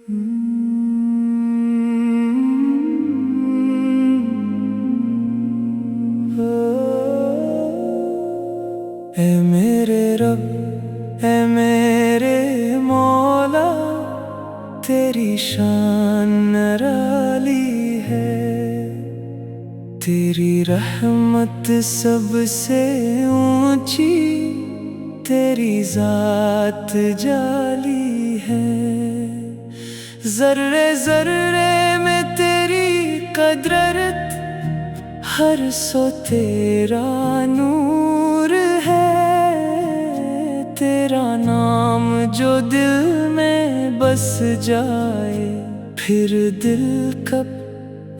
ए मेरे रब, ए मेरे मौला, तेरी शान निराली है। तेरी रहमत सबसे ऊंची, तेरी जात जाली है। जर्रे जर्रे में तेरी कदरत, हर सो तेरा नूर है। तेरा नाम जो दिल में बस जाए, फिर दिल कब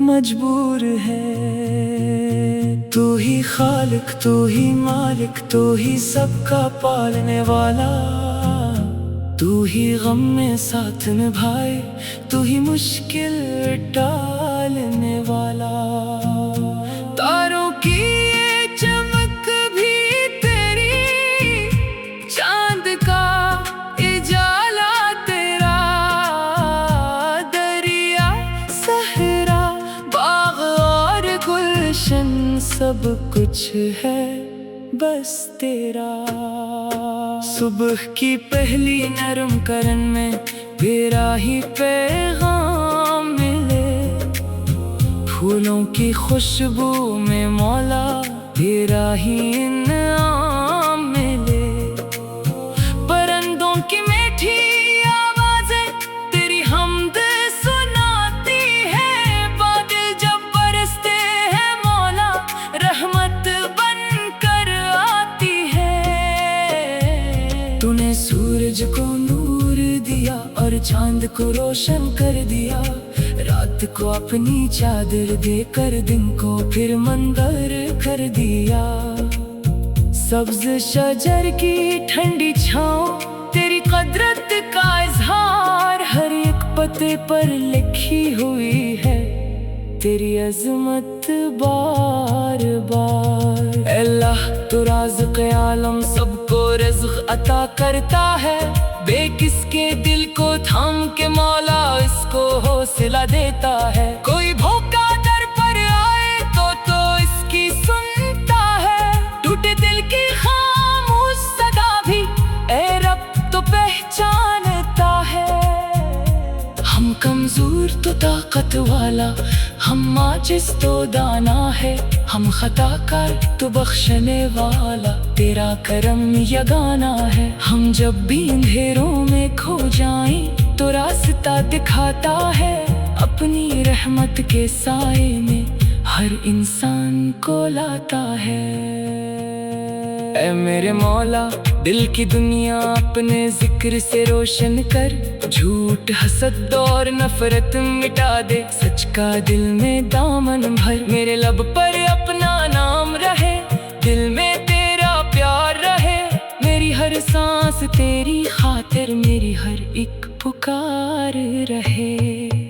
मजबूर है। तू ही खालिक, तू ही मालिक, तू ही सबका पालने वाला। तू ही गम में साथ निभाए, तू ही मुश्किल टालने वाला। तारों की ये चमक भी तेरी, चांद का उजाला तेरा। दरिया सहरा बाग और गुलशन, सब कुछ है बस तेरा। सुबह की पहली नरम करन में तेरा ही पैगाम मिले। फूलों की खुशबू में मौला तेरा ही इनाम मिले। परिंदों की मीठी आवाज़ें तेरी हमद सुनाती है। बादल जब बरसते हैं मौला, रहमत बनकर आती है। तूने सूरज को नूर दिया और चांद को रोशन कर दिया। रात को अपनी चादर देकर दिन को फिर मंदर कर दिया। सब्ज शजर की ठंडी छाँव तेरी कुदरत का इजहार। हर एक पत्ते पर लिखी हुई है तेरी अज़मत बार बार। अल्लाह तो राज़िक़ आलम, सबको रिज़्क़ अता करता है। बेकिसके दिल को थाम के मौला इसको हौसला देता है। कोई भूखा दर पर आए तो इसकी सुनता है। टूटे दिल की खामोश सदा भी ए रब तो पहचानता है। हम कमजोर तो ताकत वाला, हम आजिज़ तो दाना है। हम खताकार तो बख्शने वाला, तेरा करम यगाना है। हम जब भी अंधेरों में खो जाएं तो रास्ता दिखाता है। अपनी रहमत के साए में हर इंसान को लाता है। ऐ मेरे मौला, दिल की दुनिया अपने जिक्र से रोशन कर। झूठ हसद और नफरत मिटा दे, सच का दिल में दामन भर। मेरे लब पर अपना नाम रहे, दिल में तेरा प्यार रहे। मेरी हर सांस तेरी खातिर, मेरी हर एक पुकार रहे।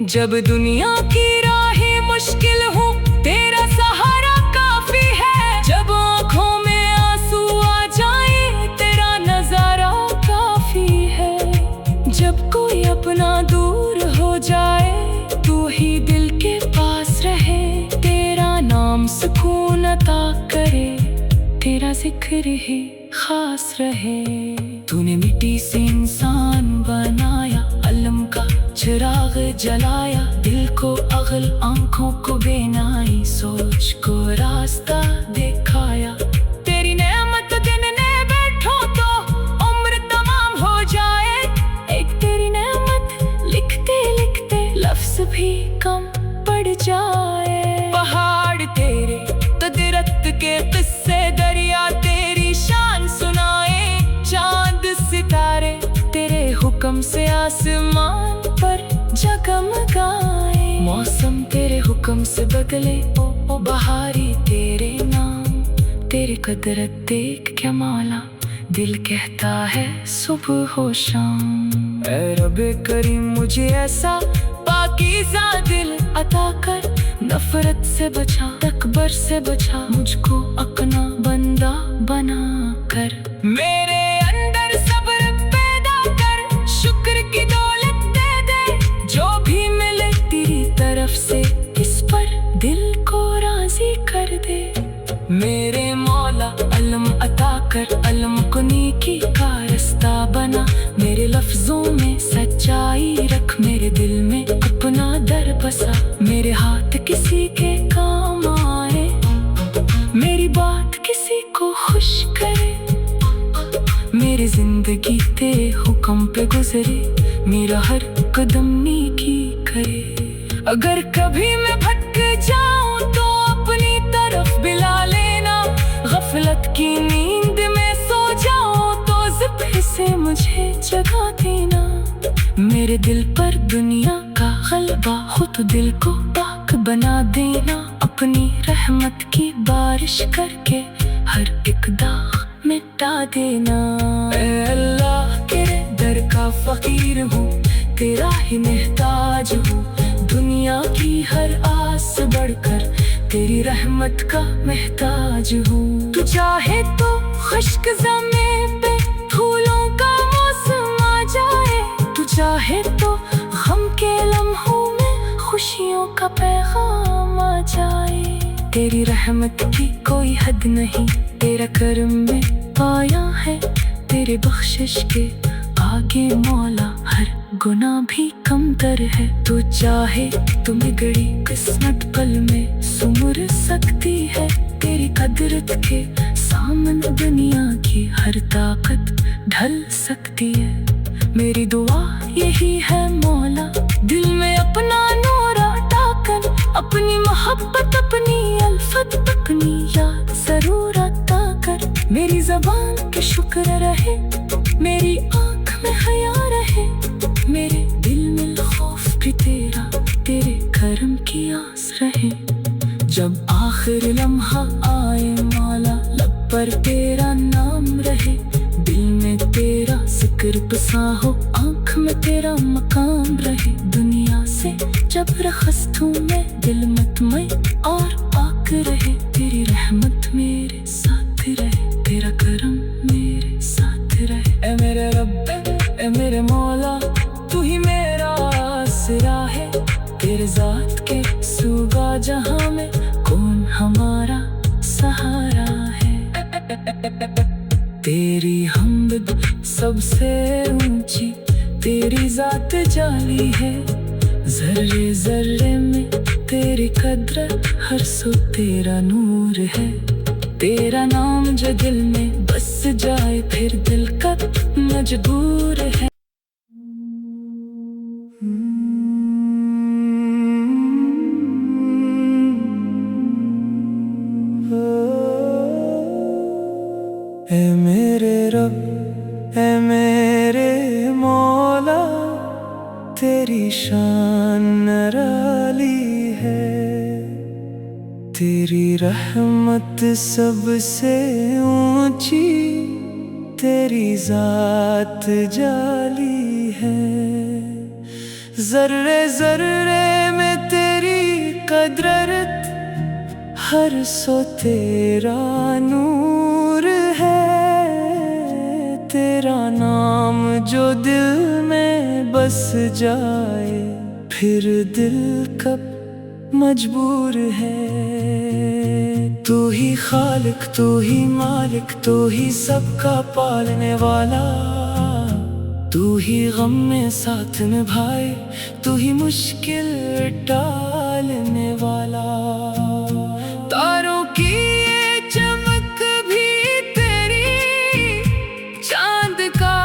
जब दुनिया की राहें मुश्किल हो, तेरा सहारा काफी है। जब आँखों में आंसू आ जाए, तेरा नजारा काफी है। जब कोई अपना दूर हो जाए, तू ही दिल के पास रहे। तेरा नाम सुकून अता करे, तेरा जिक्र ही खास रहे। तूने मिट्टी से इंसान बनाया, अलम का चिराग जलाया। दिल को अगल, आंखों को बेनाई, सोच को रास्ता दिखाया। तेरी नेमत गिनने बैठो तो उम्र तमाम हो जाए। एक तेरी नेमत लिखते लिखते लफ्ज भी कम पड़ जाए। पहाड़ तेरे कुदरत के किस्से, दरिया तेरी शान सुनाए। चांद सितारे तेरे हुक्म से आसमान पर जगमगाए। मौसम तेरे हुक्म से बदले, ओ बहारी तेरे नाम। तेरी कुदरत देख के मौला, दिल कहता है सुबह हो शाम। ऐ रब्बे करीम, मुझे ऐसा पाकीज़ा दिल अता कर। नफरत से बचा, तकबर से बचा, मुझको अपना बंदा बना कर। मेरे अंदर सब्र पैदा कर, शुक्र की दौलत दे दे। लफ्जों में सच्चाई रख, मेरे दिल में अपना दर बसा। मेरे हाथ किसी के काम आए, मेरी बात किसी को खुश करे। मेरी जिंदगी तेरे हुक्म पे गुजरे, मेरा हर कदम नेकी करे। अगर कभी मैं भटक जाऊं तो अपनी तरफ बुला लेना, गफलत की नींद में सो जाऊं तो ज़िक्र से मुझे जगा देना। मेरे दिल पर दुनिया का गलबा हो तो दिल को पाक बना देना। अपनी रहमत की बारिश करके हर एक दाग मिटा देना। ऐ अल्लाह तेरे दर का फकीर हूँ, तेरा ही मोहताज हूँ। दुनिया की हर आस बढ़कर तेरी रहमत का मोहताज हूँ। तू चाहे तो खुश्क ज़मीं पे फूलों का मौसम आ जाए, तू चाहे तो गम के लम्हों में खुशियों का पैगाम आ जाए। तेरी रहमत की कोई हद नहीं, तेरा करम में पाया है। तेरे बख्शिश के आगे मौला हर गुनाह भी कमतर है। तू चाहे तो बिगड़ी किस्मत पल में सुमुर सकती है। तेरी कुदरत के सामने दुनिया की हर ताकत ढल सकती है। मेरी दुआ यही है मौला, दिल में अपना नूर अटाकर, अपनी मोहब्बत अपनी अल्फत अपनी याद जरूर अता कर। मेरी ज़बान के शुक्र रहे, मेरी आँख में हया रहे, मेरे दिल में खौफ भी तेरा, तेरे करम की आस रहे। जब आखिर लम्हा आए मौला, लब पर तेरा नाम रहे। दिल में तेरा जिक्र बसा हो, आँख में तेरा मकाम रहे। दुनिया से जब रखस्त हूँ मैं, दिल मतमय और पाक रहे। तेरी रहमत मेरे साथ रहे, तेरा करम मेरे साथ रहे। ऐ मेरे रब ऐ मेरे मौला, तू ही मेरा आसरा है। तेरे जात के सुगा जहां में कौन हमारा सहारा है। तेरी हम्द सबसे ऊंची, तेरी जात जाली है। जर्रे जर्रे में तेरी कदर, हर सो तेरा नूर है। तेरा नाम जो दिल में बस जाए, फिर दिल कब मजबूर है। ऐ मेरे रब ऐ मेरे मौला, तेरी शान निराली है। तेरी रहमत सबसे ऊंची, तेरी जात जाली है। जर्रे जर्रे में तेरी कुदरत, हर सो तेरा नूर है। तेरा नाम जो दिल में बस जाए, फिर दिल कब मजबूर है। तू ही खालिक, तू ही मालिक, तू ही सबका पालने वाला। तू ही गम में साथ निभाए, तू ही मुश्किल टालने वाला। तारों की ये चमक भी तेरी, चांद का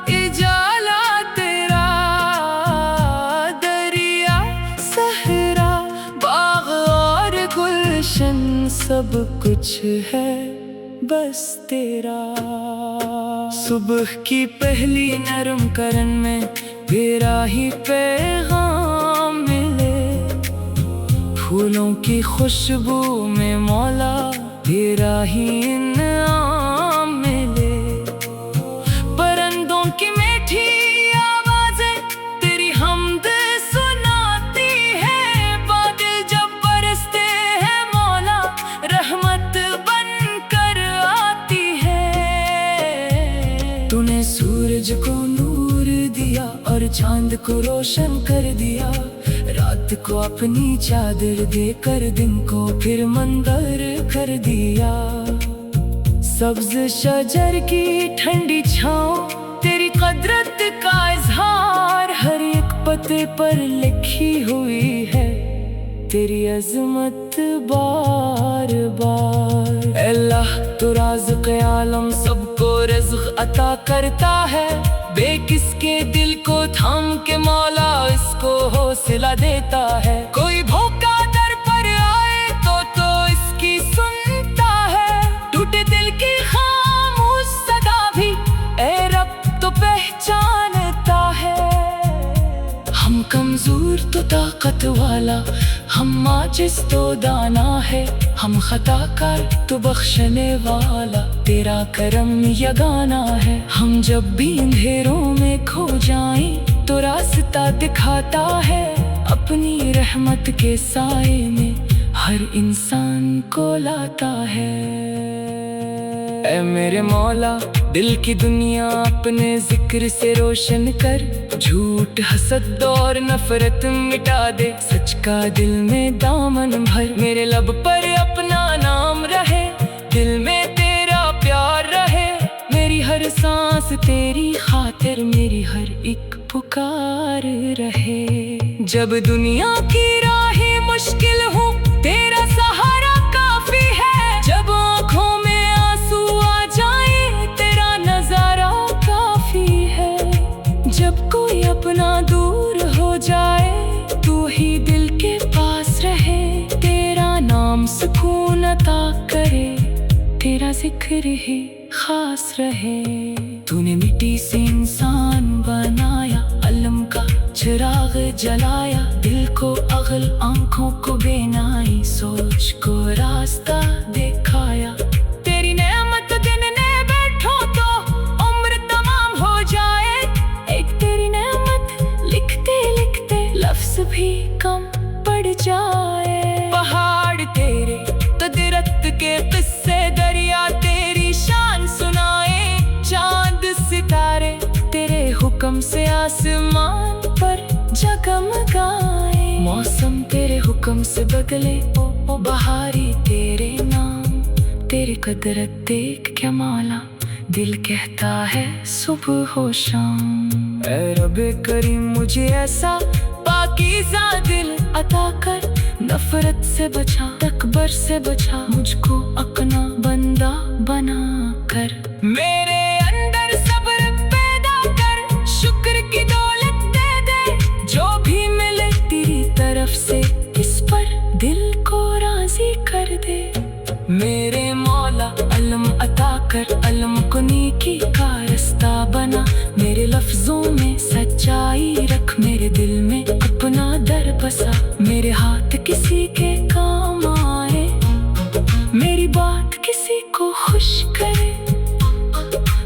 उजाला तेरा। दरिया सहरा बाग और गुलशन, सब कुछ है बस तेरा। सुबह की पहली नरम करन में तेरा ही पैगाम मिले। फूलों की खुशबू में मौला, तेरा ही इनाम मिले। परिंदों की मीठी आवाज़ें तेरी हमद सुनाती है। बादल जब बरसते हैं मौला, रहमत बनकर आती है। तूने सूरज को नूर दिया और चांद को रोशन कर दिया। रात को अपनी चादर देकर दिन को फिर मंदर कर दिया। सब्ज शजर की ठंडी छाँव तेरी कुदरत का रास्ते पर लिखी हुई है तेरी अजमत बार बार। अल्लाह तो राज़िक़ आलम सबको रिज़्क़ अता करता है, बेकिस के दिल को थाम के मौला इसको हौसला देता है। कोई भूखा दर पर आए तो इसकी सुनता है, टूटे दिल की खामोश सदा भी ए रब तो पहचानता है। हम कमजोर तो ताकत वाला, हम आजिज़ तो दाना है, हम खताकार तो बख्शने वाला तेरा करम यगाना है। हम जब भी अंधेरों में खो जाएं तो रास्ता दिखाता है, अपनी रहमत के साए में हर इंसान को लाता है। ऐ मेरे मौला दिल की दुनिया अपने जिक्र से रोशन कर, झूठ हसद और नफरत मिटा दे, सच का दिल में दामन भर। मेरे लब पर अपना नाम रहे, दिल में तेरा प्यार रहे, मेरी हर सांस तेरी खातिर, मेरी हर एक पुकार रहे। जब दुनिया की राहें मुश्किल हो तेरा सहारा काफी है, जब आँखों में आंसू आ जाए तेरा नजारा काफी है, जब कोई अपना दूर हो जाए तू ही दिल के पास रहे, तेरा नाम सुकून अता करे, तेरा जिक्र ही खास रहे। तूने मिट्टी से इंसान बनाया, अलम का चिराग जलाया, दिल को अगल आंखों को बेनाई, सोच को रास्ता दिखाया। तेरी नेमत गिनने बैठो तो उम्र तमाम हो जाए, एक तेरी नेमत लिखते लिखते लफ्ज भी कम पड़ जाए। पहाड़ तेरे कुदरत के किस्से, दरिया तेरी शान सुनाए, चांद सितारे तेरे हुक्म से आसमान पर जगमगाए, मौसम तेरे हुक्म से बदले ओ बहारी तेरे नाम, तेरी कुदरत देख क्या मौला दिल कहता है सुबह हो शाम। ऐ रब्बे करीम मुझे ऐसा पाकीज़ा दिल अता कर, नफरत से बचा तकबर से बचा, मुझको अपना बंदा बना कर। मेरे अंदर सब्र पैदा कर, शुक्र की दौलत दे दे, जो भी मिले तेरी तरफ से इस पर दिल को राजी कर दे। मेरे मौला अलम अता कर, अलम को नेकी का रास्ता बना, मेरे लफ्जों में सच्चाई रख, मेरे दिल में अपना दर बसा, मेरे हाथ किसी के काम आए, मेरी बात किसी को खुश करे,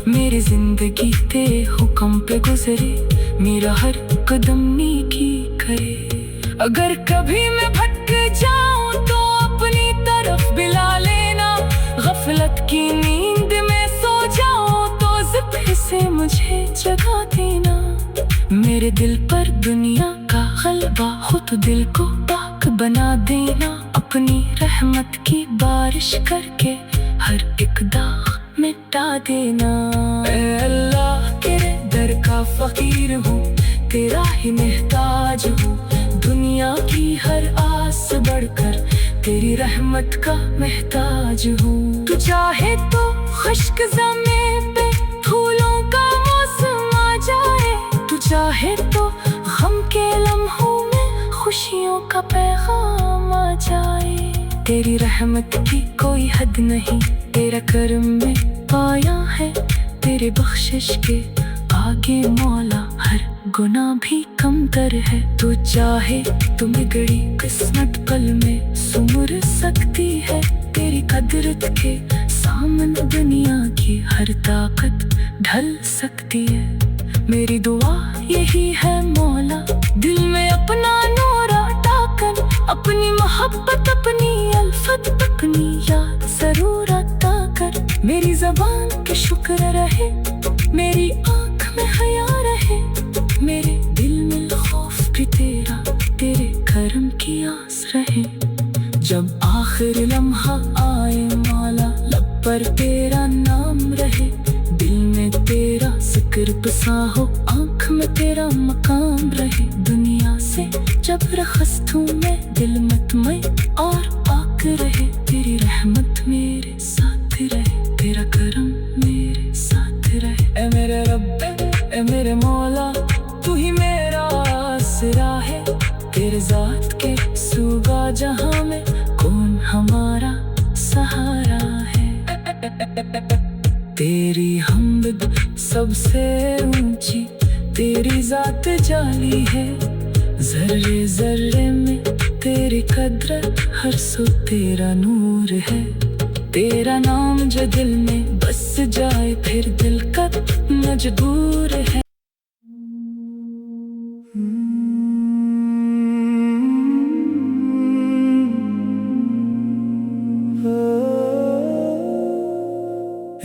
मेरी जिंदगी तेरे हुक्म पे गुजरे, मेरा हर कदम नेकी करे। अगर कभी मैं भटक जाऊं तो अपनी तरफ बुला लेना, गफलत की नींद में सो जाऊं तो ज़िक्र से मुझे जगा देना, मेरे दिल पर दुनिया का गलबा हो तो दिल को पाक बना देना, अपनी रहमत की बारिश करके हर एक दाग मिटा देना। ऐ अल्लाह तेरे दर का फकीर हूँ, तेरा ही मोहताज हूँ, दुनिया की हर आस बढ़कर तेरी रहमत का मोहताज हूँ। तू चाहे तो खुश्क ज़मीं पे फूलों का मौसम आ जाए, तू चाहे तो गम के लम्हों में खुशियों का पैगाम आ जाए, तेरी रहमत की कोई हद नहीं, तेरा करम में पाया है, तेरे बख्शिश के आगे मौला हर गुनाह भी कम तर है। तू चाहे तो बिगड़ी किस्मत पल में सुमुर सकती है, तेरी कुदरत के सामने दुनिया की हर ताकत ढल सकती है। मेरी दुआ यही है मौला, दिल में अपना नूर अता कर, अपनी मोहब्बत अपनी अल्फत अपनी याद जरूर अता कर, मेरी ज़बान पे शुक्र रहे, मेरी आँख में हया रहे, मेरे दिल में खौफ भी तेरा, तेरे करम की आस रहे। जब आखिर लम्हा आए मौला, लब पर तेरा नाम रहे, दिल में तेरा जिक्र बसा हो, आँख में तेरा मकाम रहे, दुनिया जब रखस्त हूँ मैं दिल मतमय, और पाक रहे तेरी रहमत मेरे साथ रहे, तेरा करम मेरे साथ रहे। ए मेरे रब ए मेरे मौला, तू ही मेरा आसरा है, तेरे जात के सुगा जहां में कौन हमारा सहारा है। तेरी हम्द सबसे ऊंची, तेरी जात जाली है, जर्रे जर्रे में तेरी कदरत, हर सो तेरा नूर है। तेरा नाम जो दिल में बस जाए फिर दिल कब मजबूर है।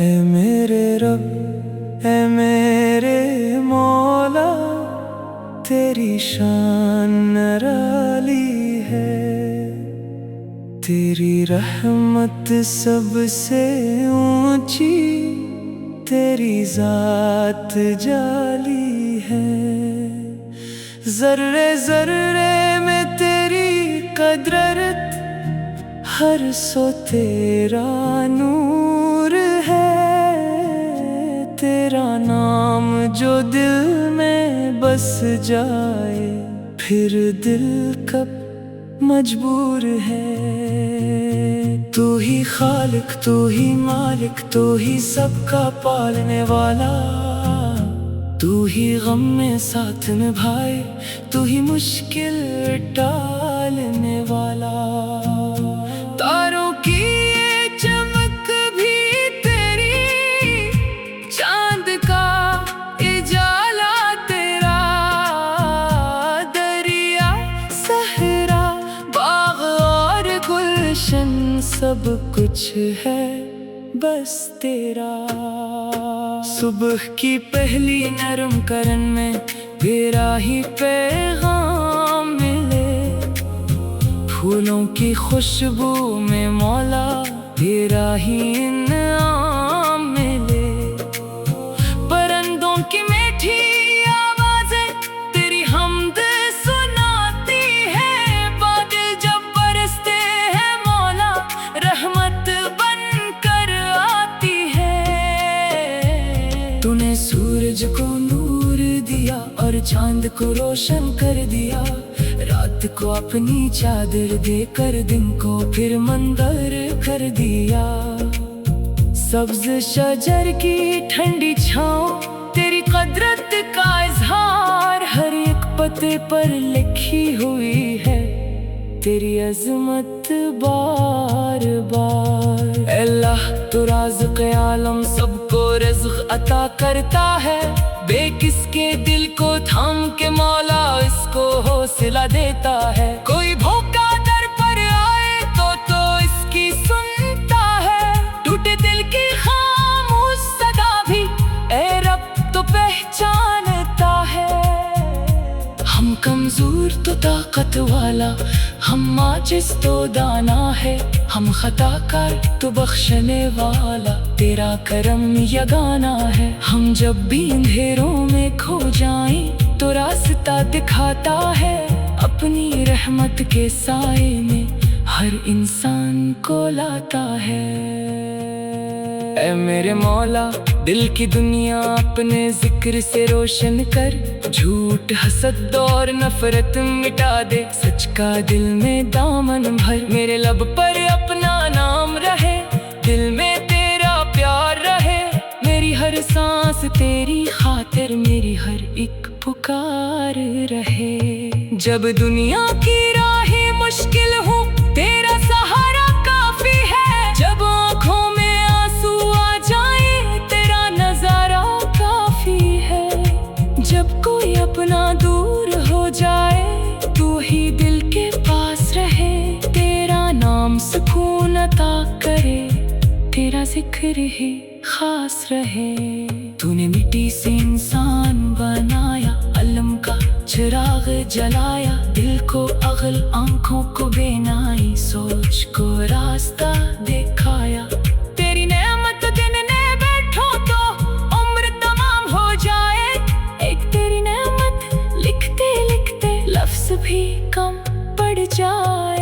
ए मेरे रब ए मेरे मौला, तेरी शान निराली है, तेरी रहमत सबसे ऊंची, तेरी जात जाली है, जर्रे जर्रे में तेरी कदरत, हर सो तेरा नूर है। तेरा नाम जो दिल में बस जाए फिर दिल कब मजबूर है। तू ही खालिक तू ही मालिक, तू ही सबका पालने वाला, तू ही गम में साथ निभाए, तू ही मुश्किल टालने वाला। तारों की ये चमक भी तेरी, चांद का उजाला तेरा, दरिया सहरा बाग और गुलशन सब कुछ है बस तेरा। सुबह की पहली नरम करन में तेरा ही पैगाम मिले, फूलों की खुशबू में मौला तेरा ही इनाम मिले। परिंदों की मीठी आवाज़ें तेरी हमद सुनाती है, बादल जब बरसते हैं मौला रहमत बनकर आती है। तूने सूरज को नूर दिया और चांद को रोशन कर दिया, रात को अपनी चादर देकर दिन को फिर मंदर कर दिया। सब्ज शजर की ठंडी छाँव तेरी कदरत का इजहार, हर एक पत्ते पर लिखी हुई है तेरी अजमत बार बार। अल्लाह तो राज़िक़ आलम सबको रिज़्क़ अता करता है, बेकिस के दिल को थाम के मौला इसको हौसला देता है। कोई भूखा दर पर आए तो इसकी सुनता है, टूटे दिल की खामोश सदा भी ए रब तो पहचानता है। हम कमजोर तो ताकत वाला, हम आजिज़ तो दाना है, हम खताकार तो बख्शने वाला तेरा करम यगाना है। हम जब भी अंधेरों में खो जाएं तो रास्ता दिखाता है, अपनी रहमत के साए में हर इंसान को लाता है। ऐ मेरे मौला दिल की दुनिया अपने जिक्र से रोशन कर, झूठ हसद और नफरत मिटा दे, सच का दिल में दामन भर। मेरे लब पर अपना नाम रहे, दिल में तेरा प्यार रहे, मेरी हर सांस तेरी खातिर, मेरी हर एक पुकार रहे। जब दुनिया की राहें मुश्किल हो तेरा सहारा काफी है, जब आँखों में आंसू आ जाए तेरा नजारा काफी है। जब कोई अपना दूर हो जाए तू ही दिल के पास रहे, तेरा नाम सुकून अता करे, तेरा जिक्र ही खास रहे। तूने मिट्टी से इंसान बनाया, अलम का चिराग जलाया, दिल को अगल आंखों को बेनाई, सोच को रास्ता दिखाया। तेरी नेमत गिनने बैठो तो उम्र तमाम हो जाए, एक तेरी नेमत लिखते लिखते लफ्ज़ भी भी कम पड़ जाए।